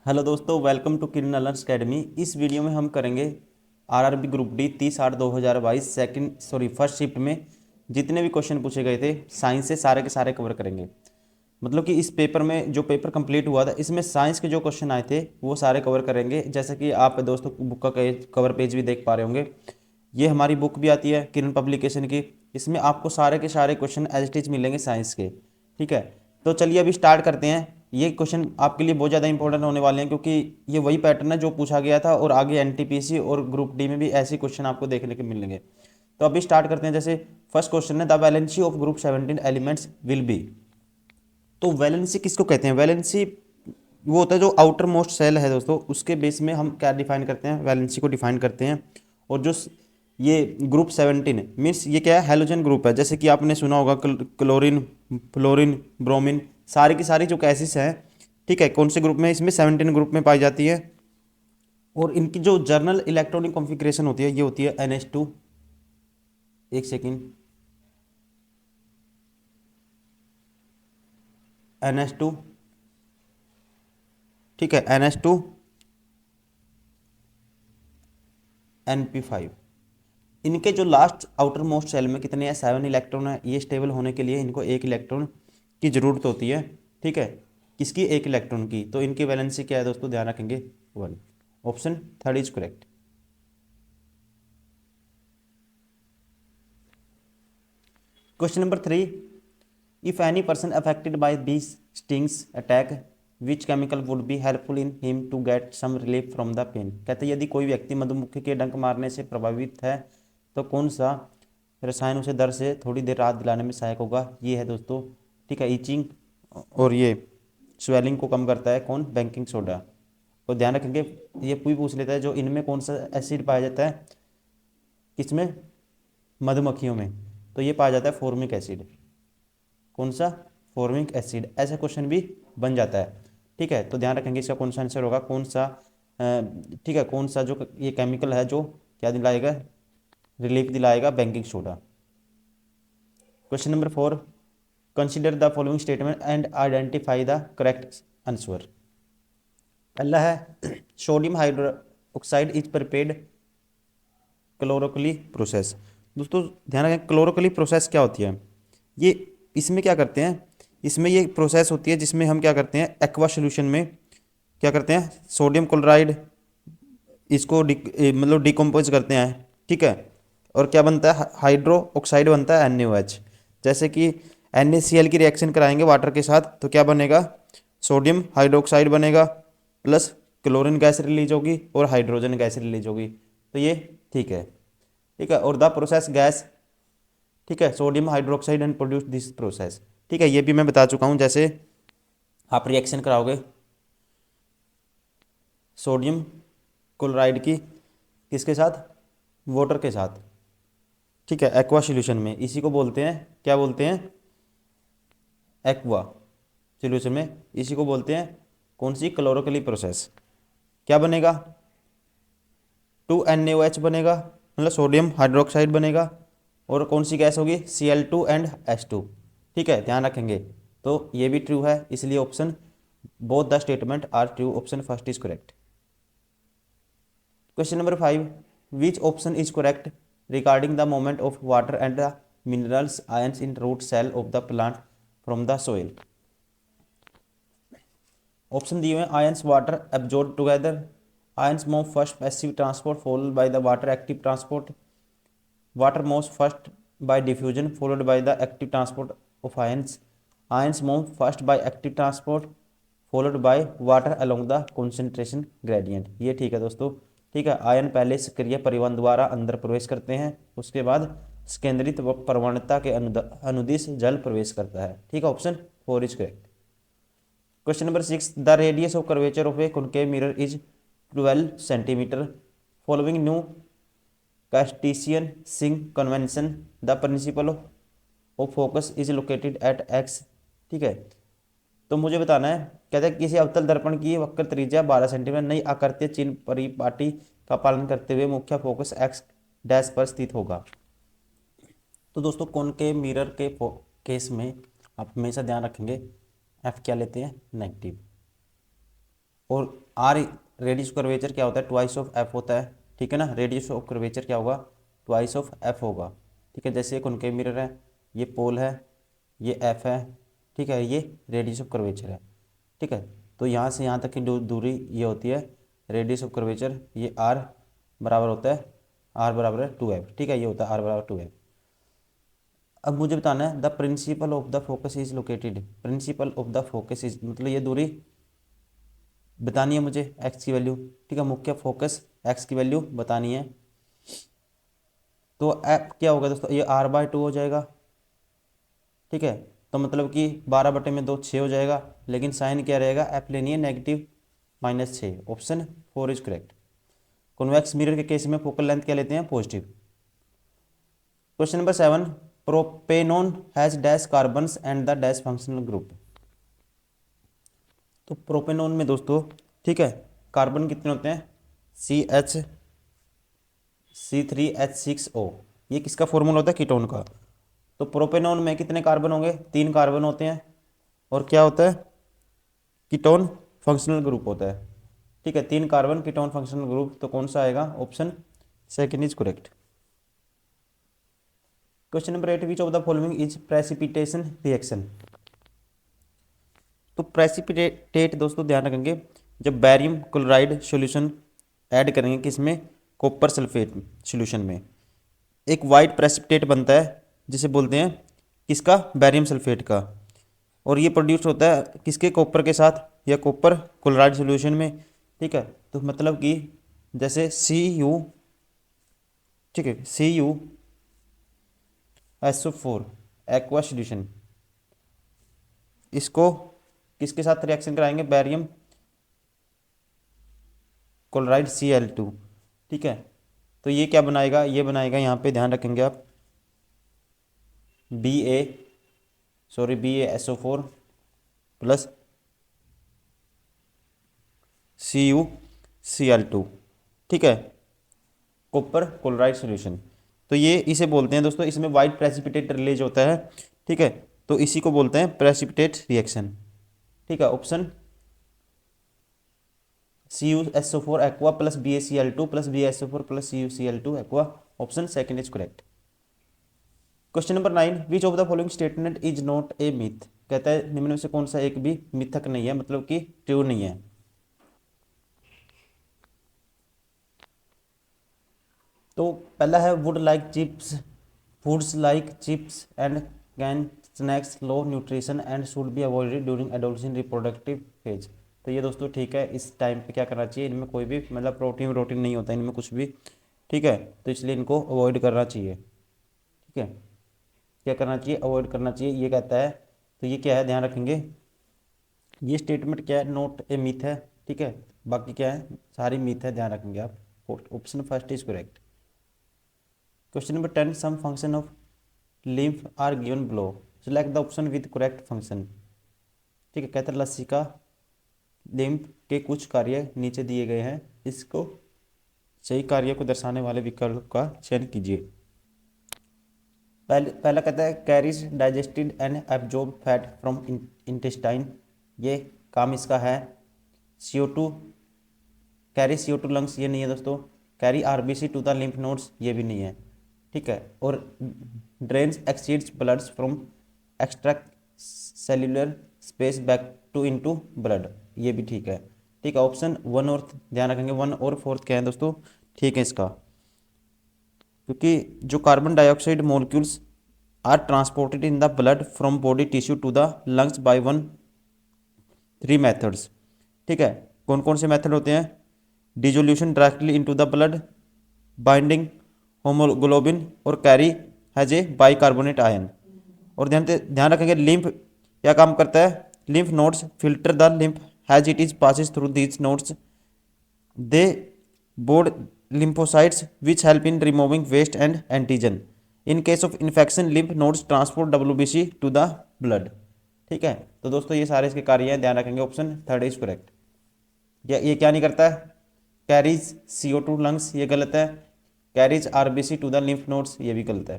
Hello दोस्तों, welcome to Kiran learners academy. इस video में हम करेंगे RRB group D 30/8/2022 first shift में जितने भी क्वेश्चन पूछे गए थे साइंस से सारे के सारे कवर करेंगे। मतलब कि इस पेपर में जो पेपर कंप्लीट हुआ था इसमें साइंस के जो क्वेश्चन आए थे वो सारे कवर करेंगे। जैसे कि आप दोस्तों बुक का कवर पेज भी देख पा रहे होंगे। ये हमारी बुक भी आती है किरण पब्लिकेशन की। इसमें आपको सारे के सारे क्वेश्चन एज इट इज मिलेंगे साइंस के। ठीक है, तो चलिए अभी स्टार्ट करते हैं। ये क्वेश्चन आपके लिए बहुत ज़्यादा इंपॉर्टेंट होने वाले हैं क्योंकि ये वही पैटर्न है जो पूछा गया था और आगे एनटीपीसी और ग्रुप डी में भी ऐसे क्वेश्चन आपको देखने को मिलेंगे। तो अभी स्टार्ट करते हैं। जैसे फर्स्ट क्वेश्चन है, the valency of group 17 elements will be. तो वैलेंसी किसको कहते हैं? वैलेंसी वो होता है जो आउटर मोस्ट सेल है दोस्तों, उसके बेस में हम क्या डिफाइन करते हैं, वैलेंसी को डिफाइन करते हैं। और जो ये ग्रुप 17 मीन्स ये क्या है, हेलोजन ग्रुप है। जैसे कि आपने सुना होगा क्लोरीन, फ्लोरीन, ब्रोमीन, सारी की सारी जो गैसेस हैं, ठीक है, कौन से ग्रुप में? इसमें 17 ग्रुप में पाई जाती है। और इनकी जो जर्नल इलेक्ट्रॉनिक कॉन्फ़िगरेशन होती है ये होती है NH2। एक सेकेंड, NH2, ठीक है, NH2 NP5। इनके जो लास्ट आउटर मोस्ट सेल में कितने हैं? 7 इलेक्ट्रॉन है। ये स्टेबल होने के लिए इनको एक इलेक्ट्रॉन की जरूरत होती है। ठीक है, किसकी? एक इलेक्ट्रॉन की। तो इनकी वैलेंसी क्या है दोस्तों? ध्यान रखेंगे 1। Option third is correct. Question number 3, if any person affected by this stings attack which chemical would be helpful in him to get some relief from the pain. कहते हैं यदि कोई व्यक्ति मधुमक्खी के डंक मारने से प्रभावित है तो कौन सा रसायन उसे दर्द से थोड़ी देर राहत दिलाने में सहायक होगा? ये है दोस्तों, ठीक है, ईचिंग और ये स्वेलिंग को कम करता है। कौन? Baking soda. और ध्यान रखेंगे ये कोई पूछ लेता है जो इनमें कौन सा एसिड पाया जाता है, किसमें? मधुमक्खियों में। तो ये पाया जाता है फॉर्मिक एसिड। कौन सा? Formic acid. ऐसा क्वेश्चन भी बन जाता है। ठीक है, तो ध्यान रखेंगे इसका कौन सा आंसर होगा, कौन सा ठीक है, कौन सा जो ये केमिकल है जो क्या दिलाएगा, रिलीफ दिलाएगा? Baking soda. Question number 4, consider the following statement and identify the correct answer. पहला है sodium hydroxide is prepared chloralkali process. दोस्तों ध्यान रखें, क्लोरोकली प्रोसेस क्या होती है? ये इसमें क्या करते हैं, इसमें ये प्रोसेस होती है जिसमें हम क्या करते हैं, एक्वा सोल्यूशन में क्या करते हैं, सोडियम क्लोराइड इसको मतलब डिकम्पोज करते हैं। ठीक है, और क्या बनता है? हाइड्रो ऑक्साइड बनता है NaOH। जैसे कि NaCl की रिएक्शन कराएंगे वाटर के साथ तो क्या बनेगा? सोडियम हाइड्रोक्साइड बनेगा, प्लस क्लोरीन गैस रिलीज होगी और हाइड्रोजन गैस रिलीज होगी। तो ये ठीक है। ठीक है, और द प्रोसेस गैस, ठीक है, sodium hydroxide and produce this process. ठीक है, ये भी मैं बता चुका हूँ। जैसे आप रिएक्शन कराओगे सोडियम क्लोराइड की किसके साथ? वाटर के साथ। ठीक है, एक्वा सॉल्यूशन में, इसी को बोलते हैं, क्या बोलते हैं? एक्वा सॉल्यूशन में इसी को बोलते हैं कौन सी? क्लोरोकली प्रोसेस। क्या बनेगा? 2NaOH बनेगा, मतलब सोडियम हाइड्रोक्साइड बनेगा, और कौन सी गैस होगी? Cl2 and H2। ठीक है, ध्यान रखेंगे। तो ये भी ट्रू है, इसलिए option both the statement are true. Option first is correct. Question number 5, which option is correct regarding the movement of water and the minerals ions in root cell of the plant from the soil. Option दिए हुए ions water absorb together, ions move first passive transport followed by the water active transport, water moves first by diffusion followed by the active transport of ions, ions move first by active transport followed by water along the concentration gradient। ये ठीक है दोस्तों। ठीक है, ion पहले सक्रिय परिवहन द्वारा अंदर प्रवेश करते हैं, उसके बाद केंद्रित प्रवणता के अनुदिश जल प्रवेश करता है। ठीक है, option 4 is correct. Question number 6, the radius of curvature of a concave mirror is 12 centimetre following new Cartesian सिंक convention, the principal of focus is located at X. ठीक है, तो मुझे बताना है, कहते हैं किसी अवतल दर्पण की वक्र त्रिज्या 12 सेंटीमीटर नई आकृतीय चिन्ह परिपाटी का पालन करते हुए मुख्य फोकस एक्स डैश पर स्थित होगा। तो दोस्तों कॉनकेव मिरर के केस में आप हमेशा ध्यान रखेंगे एफ क्या लेते हैं? नेगेटिव। और आर रेडियस ऑफ कर्वेचर क्या होता है, ट्वाइस ऑफ एफ होता है, ठीक है ना। रेडियस ऑफ कर्वेचर क्या होगा, ट्वाइस ऑफ एफ होगा, ठीक है। जैसे एक उनके मिरर है, ये पोल है, ये एफ है, ठीक है, ये रेडियस ऑफ कर्वेचर है, ठीक है। तो यहाँ से यहाँ तक की जो दूरी ये होती है रेडियस ऑफ कर्वेचर, ये आर बराबर होता है, आर बराबर है 2f, ठीक है, ये होता है आर बराबर 2f। अब मुझे बताना है the principal of the focus is located, principle of the focus is मतलब ये दूरी बतानी है मुझे, एक्स की वैल्यू, ठीक है, मुख्य फोकस एक्स की वैल्यू बतानी है। तो क्या होगा दोस्तों, ये r/2 हो जाएगा, ठीक है। तो मतलब कि 12/2 6 हो जाएगा, लेकिन साइन क्या रहेगा, एफ लेनी है -6, option 4 is correct. Convex mirror के केस में फोकल लेंथ क्या लेते हैं, positive. Question number 7, propanone has dash carbons and the dash functional group. तो प्रोपेनोन में दोस्तों, ठीक है, कार्बन कितने होते हैं, CH3H6O, ये किसका फॉर्मूला होता है, कीटोन का। तो प्रोपेनोन में कितने कार्बन होंगे, 3 कार्बन होते हैं, और क्या होता है, कीटोन फंक्शनल ग्रुप होता है, ठीक है, 3 कार्बन कीटोन फंक्शनल ग्रुप। तो कौन सा आएगा, option second is correct. Question number 8, which of the following is precipitation reaction. तो प्रेसिपिटेट दोस्तों ध्यान रखेंगे, जब बैरियम क्लोराइड सॉल्यूशन ऐड करेंगे किसमें, कॉपर सल्फेट सॉल्यूशन में, एक वाइट प्रेसिपिटेट बनता है जिसे बोलते हैं किसका, बैरियम सल्फेट का। और ये प्रोड्यूस होता है किसके, कॉपर के साथ या कॉपर क्लोराइड सॉल्यूशन में, ठीक है। तो मतलब कि जैसे Cu, ठीक है, CuSO4 एक्वा सॉल्यूशन, इसको किसके साथ रिएक्शन कराएंगे, बैरियम क्लोराइड Cl2, ठीक है। तो ये क्या बनाएगा, ये बनाएगा, यहाँ पे ध्यान रखेंगे आप, BaSO4 प्लस CuCl2, ठीक है, कॉपर क्लोराइड सॉल्यूशन। तो ये इसे बोलते हैं दोस्तों, इसमें वाइट प्रेसिपिटेट रिलीज होता है, ठीक है। तो इसी को बोलते हैं प्रेसिपिटेट रिएक्शन, ठीक है। Option CuSO4 aqua plus BaCl2 plus BaSO4 plus CuCl2 aqua, option second is correct. Question number 9, which of the following statement is not A myth. कहता है निम्न में से कौन सा एक भी मिथक नहीं है, मतलब कि ट्रू नहीं है। तो पहला है would like chips, foods like chips and can snacks low nutrition and should be avoided during adolescent reproductive phase. तो ये दोस्तों ठीक है, इस टाइम पे क्या करना चाहिए, इनमें कोई भी मतलब प्रोटीन नहीं होता इनमें कुछ भी, ठीक है। तो इसलिए इनको अवॉइड करना चाहिए, ठीक है, क्या करना चाहिए, अवॉइड करना चाहिए, ये कहता है। तो ये क्या है, ध्यान रखेंगे, ये स्टेटमेंट क्या है, नॉट ए मिथ है, ठीक है, बाकी क्या है, सारी मिथ है, ध्यान रखेंगे आप। Option first is correct. Question number 10, some function of lymph are given below, select the option with correct function, ठीक है। कहते हैं लसिका लिम्फ के कुछ कार्य नीचे दिए गए हैं, इसको सही कार्य को दर्शाने वाले विकल्प का चयन कीजिए। पहला कहता है carries digested and absorb fat from intestine, ये काम इसका है। CO2 कैरी CO2 लंग्स, ये नहीं है दोस्तों। Carry RBC to the lymph nodes, ये भी नहीं है, ठीक है। और drains exceeds bloods from extract cellular space back to into blood, ये भी ठीक है, ठीक है। ऑप्शन 1 और ध्यान रखेंगे 1 और 4 क्या है दोस्तों, ठीक है इसका, क्योंकि जो carbon dioxide molecules are transported in the blood from body tissue to the lungs by 3 methods, ठीक है। कौन कौन से मेथड होते हैं, dissolution directly into the blood, binding haemoglobin, और carry as a bicarbonate ion. और ध्यान रखेंगे लिम्फ क्या काम करता है, lymph nodes filter the lymph as it is passes through these nodes, they board lymphocytes which help in removing waste and antigen. In case of infection, lymph nodes transport WBC to the blood, ठीक है। तो दोस्तों ये सारे इसके कार्य हैं, ध्यान रखेंगे, ऑप्शन थर्ड इज करेक्ट। ये क्या नहीं करता है, कैरीज CO2 लंग्स, ये गलत है। Carries RBC to the lymph nodes, ये भी गलत है।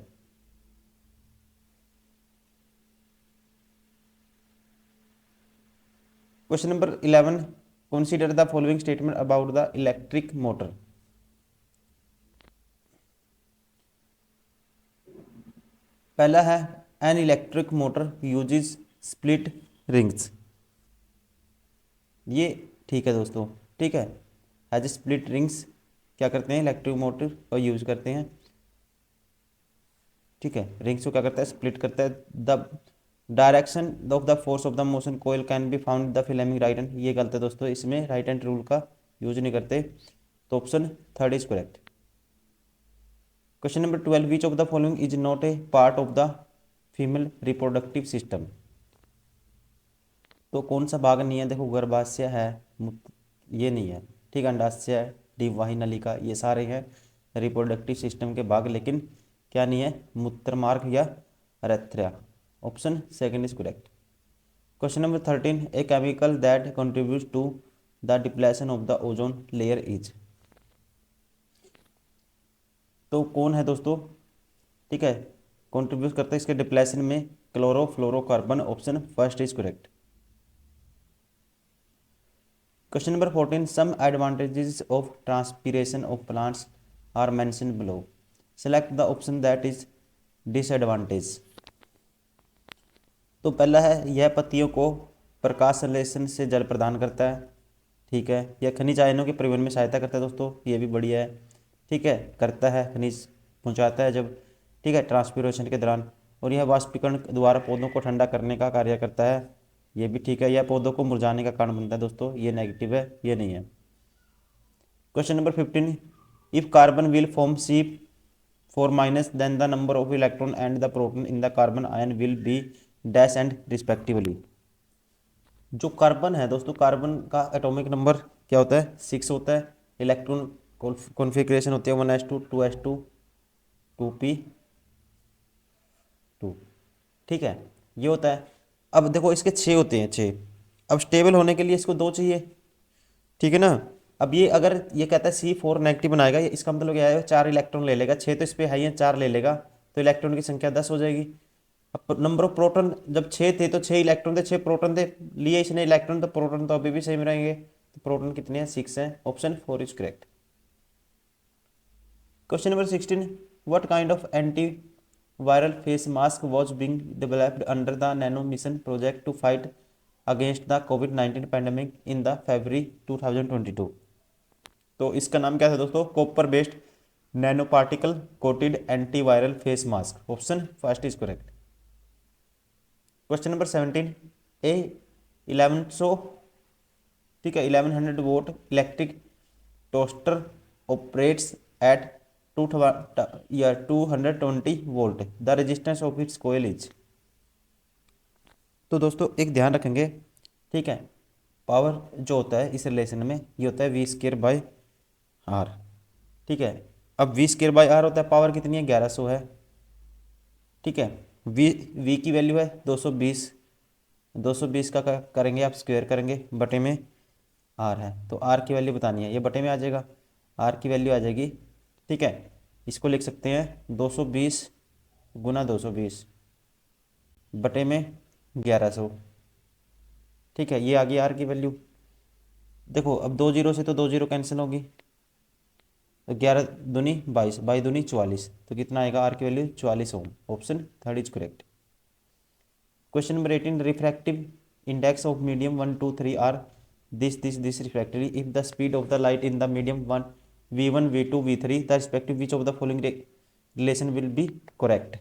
Question number 11, consider the following statement about the electric motor. पहला है an electric motor uses split rings, ये ठीक है दोस्तों, ठीक है। एज स्प्लिट रिंग्स क्या करते हैं, इलेक्ट्रिक मोटर का यूज करते हैं, ठीक है। रिंग्स को क्या करता है, स्प्लिट करता है। The direction of the force of the motion coil can be found the Fleming right hand, ये गलत है दोस्तों, इसमें राइट हैंड रूल का यूज नहीं करते, तो option third is correct. Question number 12, which of the following is not a part of the female reproductive system. तो कौन सा भाग नहीं है, देखो गर्भाशय है, ये नहीं है, ठीक है, अंडाशय है, डिवाही नलिका, ये सारे हैं रिप्रोडक्टिव सिस्टम के भाग, लेकिन क्या नहीं है, मूत्र मार्ग या urethra, option second is correct. Question number 13, a chemical that contributes to the depletion of the ozone layer is. तो कौन है दोस्तों, ठीक है, कंट्रीब्यूट करता है इसके डिप्लेशन में, chlorofluorocarbon, option first is correct. Question number 14, some advantages of transpiration of plants are mentioned below, select the option that is disadvantage. तो पहला है, यह पत्तियों को प्रकाश संश्लेषण से जल प्रदान करता है, ठीक है। यह खनिज आयनों के परिवहन में सहायता करता है दोस्तों, ये भी बढ़िया है, ठीक है, करता है, खनिज पहुंचाता है जब, ठीक है, ट्रांसपीरेशन के दौरान। और यह वाष्पीकरण द्वारा पौधों को ठंडा करने का कार्य करता है, ये भी ठीक है। यह पौधों को मुरझाने का कारण बनता है दोस्तों, ये नेगेटिव है, ये नहीं है। Question number 15, if carbon will form C4- then the number of electron and the proton in the carbon ion will be dash and respectively। जो कार्बन है दोस्तों, कार्बन का एटॉमिक नंबर क्या होता है, 6 होता है। इलेक्ट्रॉन कॉन्फ़िगरेशन होती है 1s2 2s2 2p2, ठीक है, ये होता है। अब देखो इसके 6 होते हैं, 6। अब स्टेबल होने के लिए इसको 2 चाहिए, ठीक है ना। अब ये अगर ये कहता है C4 नेगेटिव बनाएगा, ये इसका मतलब क्या है, 4 इलेक्ट्रॉन ले लेगा, 6 तो इस पे है ही है, 4 ले लेगा, तो इलेक्ट्रॉन की संख्या 10 हो जाएगी। अब नंबर ऑफ प्रोटॉन, जब 6 थे तो 6 इलेक्ट्रॉन थे, 6 प्रोटॉन थे, लिए इसने इलेक्ट्रॉन, तो प्रोटॉन तो अभी भी सेम रहेंगे, तो प्रोटॉन कितने हैं, 6 हैं, option 4 is correct. Question number 16, what kind of anti viral face mask was being developed under the nano mission project to fight against the कोविड-19 पैंडेमिक इन द February 2022। तो इसका नाम क्या था दोस्तों, copper based nano particle coated antiviral face mask, option first is correct. Question number 17, a 1100, ठीक है, 1100 watt electric toaster operates at 220 volt, the resistance of its coil is. तो दोस्तों एक ध्यान रखेंगे, ठीक है, पावर जो होता है इस रिलेशन में, ये होता है V²/R, ठीक है। अब V²/R होता है, पावर कितनी है, 1100 है, ठीक है। V की वैल्यू है 220, 220 का करेंगे आप स्क्वायर करेंगे, बटे में R है, तो R की वैल्यू बतानी है, ये बटे में आ जाएगा, R की वैल्यू आ जाएगी, ठीक है। इसको लिख सकते हैं 220 गुना 220 बटे में 1100, ठीक है, ये आ गई R की वैल्यू। देखो अब 2 जीरो से तो 2 जीरो कैंसिल होगी, तो 11 दूनी 22, 22 दूनी 44, तो कितना आएगा R की value 44 ohm, option third is correct. Question number 18, refractive index of medium 1 2 3 are this refractively if the speed of the light in the medium V1 V2 V3 the respective which of the following relation will be correct.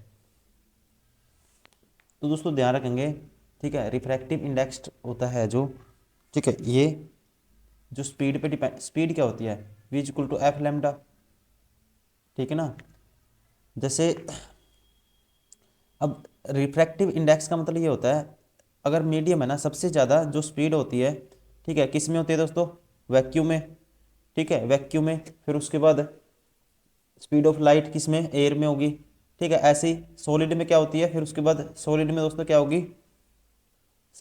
तो दोस्तों ध्यान रखेंगे, ठीक है, refractive index होता है जो, ठीक है, ये जो स्पीड पे डिपेंड, स्पीड क्या होती है, V equal to F lambda, ठीक है ना। जैसे अब रिफ्रैक्टिव इंडेक्स का मतलब ये होता है, अगर मीडियम है ना, सबसे ज़्यादा जो स्पीड होती है, ठीक है, किस में होती है दोस्तों, वैक्यूम में, ठीक है, वैक्यूम में। फिर उसके बाद स्पीड ऑफ लाइट किस में, एयर में होगी, ठीक है। ऐसे ही सॉलिड में क्या होती है, फिर उसके बाद सॉलिड में दोस्तों क्या होगी,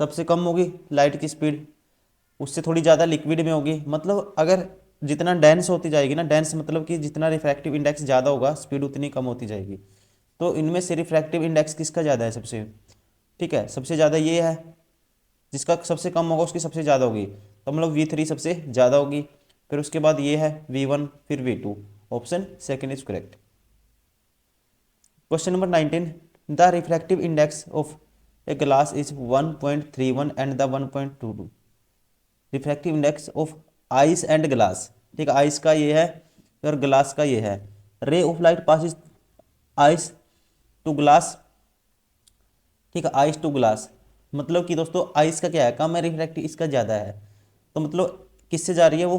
सबसे कम होगी लाइट की स्पीड, उससे थोड़ी ज़्यादा लिक्विड में होगी। मतलब अगर जितना डेंस होती जाएगी ना, डेंस मतलब कि जितना रिफ्रैक्टिव इंडेक्स ज़्यादा होगा, स्पीड उतनी कम होती जाएगी। तो इनमें से रिफ्रैक्टिव इंडेक्स किसका ज़्यादा है सबसे, ठीक है, सबसे ज़्यादा ये है, जिसका सबसे कम होगा उसकी सबसे ज़्यादा होगी। तो मतलब V3 सबसे ज़्यादा होगी, फिर उसके बाद ये है V1, फिर V2। Option second is correct. Question number 19, the refractive index of a glass is 1.31 and the 1.22। Refractive index of ice and glass, ठीक है, आइस का ये है और ग्लास का ये है। Ray of light passes ice to glass, ठीक है, आइस टू ग्लास, मतलब कि दोस्तों आइस का क्या है, कम है, रिफ्रैक्टिव इसका ज़्यादा है, तो मतलब किससे जा रही है वो,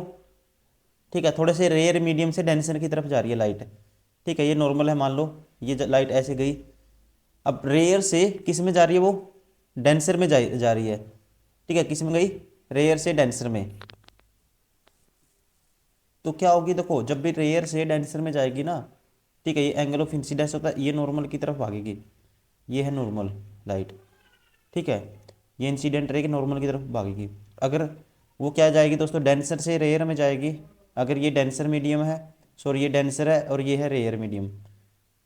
ठीक है, थोड़े से रेयर मीडियम से डेंसर की तरफ जा रही है लाइट, ठीक है, ये नॉर्मल है, मान लो ये लाइट ऐसे गई, अब रेयर से किस में जा रही है वो, डेंसर में जा रही है, ठीक है, किस में गई, रेयर से डेंसर में। तो क्या होगी, देखो जब भी रेयर से डेंसर में जाएगी ना, ठीक है, ये एंगल ऑफ इंसिडेंस होता है, ये नॉर्मल की तरफ भागेगी, ये है नॉर्मल लाइट, ठीक है, ये इंसिडेंट रहेगी नॉर्मल की तरफ भागेगी। अगर वो क्या जाएगी दोस्तों, डेंसर से रेयर में जाएगी, अगर ये डेंसर मीडियम है, सॉरी ये डेंसर है और ये है रेयर मीडियम,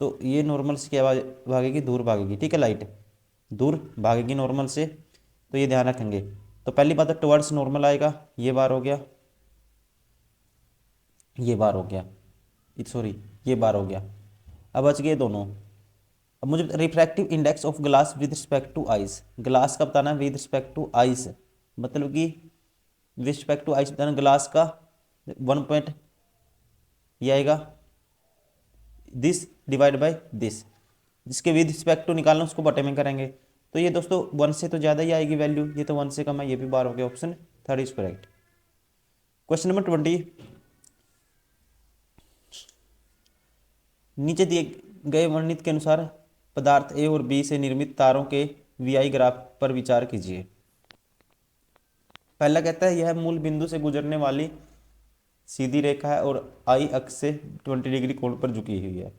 तो ये नॉर्मल से क्या भागेगी, दूर भागेगी, ठीक है, लाइट दूर भागेगी नॉर्मल से, तो ये ध्यान रखेंगे। तो पहली बात तो टुवर्ड्स नॉर्मल आएगा, ये बार हो गया, ये बार हो गया, सॉरी ये बार हो गया, अब बच गए दोनों। अब मुझे refractive index of glass with respect to ice, glass का बताना है विद रिस्पेक्ट टू आइस, मतलब कि विद रिस्पेक्ट टू आइस बताना, ग्लास का 1 पॉइंट ये आएगा दिस डिवाइड बाय दिस, जिसके विद रिस्पेक्ट टू निकालना उसको बटे में करेंगे, तो ये दोस्तों 1 से तो ज़्यादा ही आएगी वैल्यू, ये तो 1 से कम है, ये भी बार हो गया, option third is correct. Question number 20, नीचे दिए गए वर्णित के अनुसार पदार्थ ए और बी से निर्मित तारों के वीआई ग्राफ पर विचार कीजिए। पहला कहता है यह मूल बिंदु से गुजरने वाली सीधी रेखा है और आई अक्ष से 20 डिग्री कोण पर झुकी हुई है,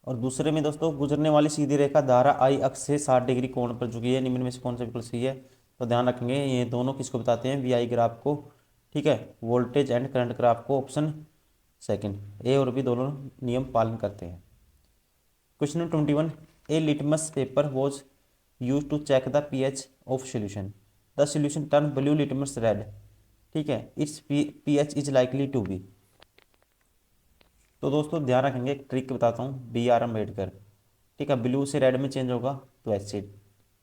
और दूसरे में दोस्तों गुजरने वाली सीधी रेखा धारा आई अक्ष से 60 डिग्री कोण पर झुकी है, निम्न में से कौन सा बिल्कुल सही है, तो ध्यान रखेंगे ये दोनों किसको बताते हैं, वीआई ग्राफ को, ठीक है, वोल्टेज एंड करंट ग्राफ को, ऑप्शन सेकंड, ए और बी दोनों नियम पालन करते हैं। Question number 21, a litmus paper was use to check the pH of solution, the solution turn blue litmus red, ठीक है, its pH is likely to be. तो दोस्तों ध्यान रखेंगे, एक ट्रिक बताता हूँ, BR अम्बेडकर, ठीक है, ब्लू से रेड में चेंज होगा तो एसिड,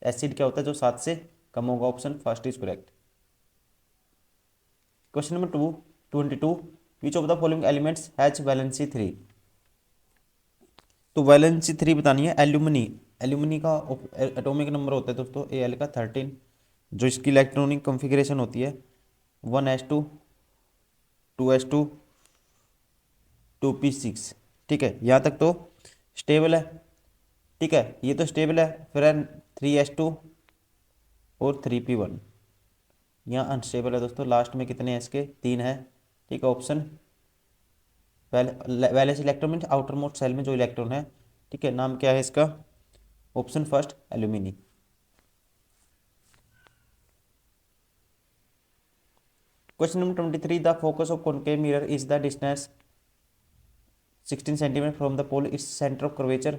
एसिड क्या होता है जो 7 से कम होगा, option first is correct. Question number 22, which of the following elements has valency 3, तो वैलेंसी 3 बतानी है, एल्यूमिनी, एल्यूमिनी का एटॉमिक नंबर होता है दोस्तों Al का 13, जो इसकी इलेक्ट्रॉनिक कॉन्फ़िगरेशन होती है 1s2 2s2 2p6, ठीक है, यहाँ तक तो स्टेबल है, ठीक है, ये तो स्टेबल है, फिर 3s2 और 3p1, यहाँ अनस्टेबल है दोस्तों, लास्ट में कितने हैं इसके, 3 है, ठीक है, option valence electron mean outer most shell में जो इलेक्ट्रॉन है, ठीक है, नाम क्या है इसका, option first alumina. Question number 23, the focus of concave mirror is the distance 16 centimetre from the pole, its centre of curvature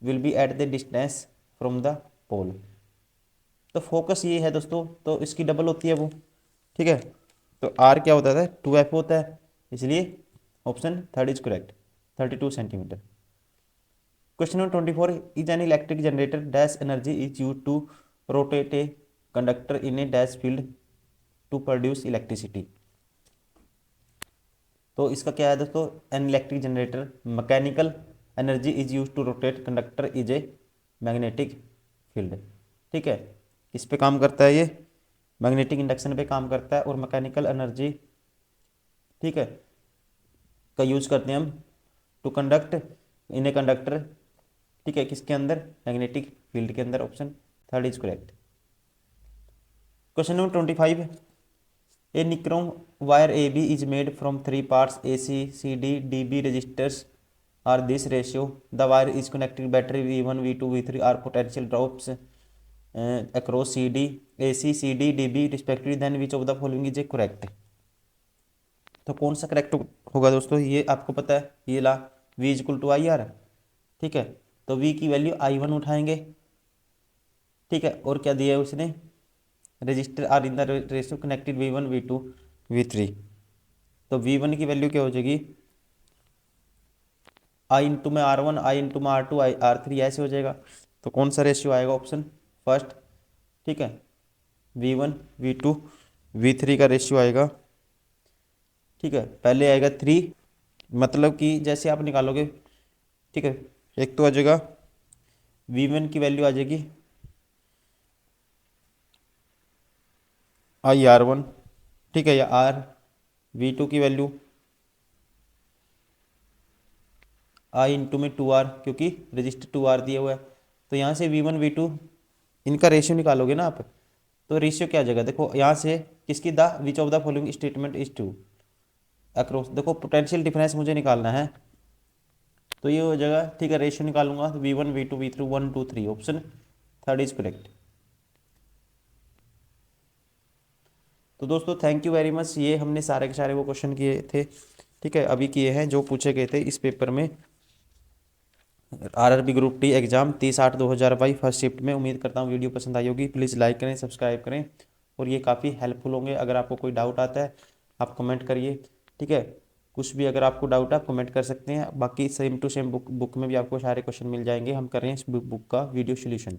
will be at the distance from the pole. तो फोकस ये है दोस्तों, तो इसकी डबल होती है वो, ठीक है, तो आर क्या होता है, 2f होता है, इसलिए option third is correct, 32 centimetre. Question number 24, is an electric generator dash energy is use to rotate a conductor in a dash field to produce electricity. तो इसका क्या है दोस्तों, an electric generator mechanical energy is use to rotate conductor is a magnetic field, ठीक है, किस पे काम करता है ये, मैग्नेटिक इंडक्शन पे काम करता है, और मैकेनिकल एनर्जी, ठीक है, का यूज करते हैं हम to conduct in a conductor, ठीक है, किसके अंदर, मैग्नेटिक फील्ड के अंदर, option third is correct. Question number 25, a nichrome wire A B is made from 3 parts A C C D D B resistors are this ratio, the wire is connected battery V1 V2 V3 are potential drops across C D A C C D D B respectively, then which of the following is A correct. तो कौन सा correct होगा दोस्तों, ये आपको पता है, ये ला V = IR, ठीक है, तो V की वैल्यू I1 उठाएंगे, ठीक है, और क्या दिया है उसने, resistor are in the ratio connected V1 V2 V3। तो V1 की वैल्यू क्या हो जाएगी, आई इंटू में R1 आई इंटू में R2 आई R3 ऐसे हो जाएगा। तो कौन सा रेशियो आएगा, ऑप्शन फर्स्ट। ठीक है, V1 V2 V3 का रेशियो आएगा। ठीक है, पहले आएगा 3, मतलब कि जैसे आप निकालोगे, ठीक है, एक तो आ जाएगा V1 की वैल्यू आ जाएगी आई R1, ठीक है, या R। V2 की वैल्यू आई इंटू में 2R, क्योंकि रजिस्टर 2R दिया हुआ है। तो यहाँ से V1 V2 इनका रेशियो निकालोगे ना आप, तो रेशियो क्या आ जाएगा, देखो यहाँ से किसकी, the which of the following statement is true across, देखो पोटेंशियल डिफरेंस मुझे निकालना है, तो ये हो जाएगा। ठीक है, रेशियो निकालूंगा तो V1 V2 V3 1 2 3, option third is correct. तो दोस्तों थैंक यू वेरी मच, ये हमने सारे के सारे वो क्वेश्चन किए थे, ठीक है, अभी किए हैं जो पूछे गए थे इस पेपर में, RRB group D exam 30/8/2022 first shift में। उम्मीद करता हूँ वीडियो पसंद आई होगी, प्लीज़ लाइक करें, सब्सक्राइब करें, और ये काफ़ी हेल्पफुल होंगे। अगर आपको कोई डाउट आता है आप कमेंट करिए, ठीक है, कुछ भी अगर आपको डाउट है आप कमेंट कर सकते हैं। बाकी सेम टू सेम बुक में भी आपको सारे क्वेश्चन मिल जाएंगे, हम कर रहे हैं इस बुक का वीडियो सोल्यूशन।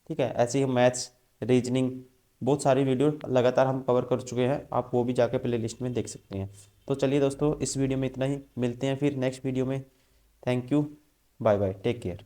ठीक है, ऐसे ही हम मैथ्स, रीजनिंग, बहुत सारी वीडियो लगातार हम कवर कर चुके हैं, आप वो भी जाकर प्ले लिस्ट में देख सकते हैं। तो चलिए दोस्तों, इस वीडियो में इतना ही, मिलते हैं फिर नेक्स्ट वीडियो में। Thank you, bye bye, take care.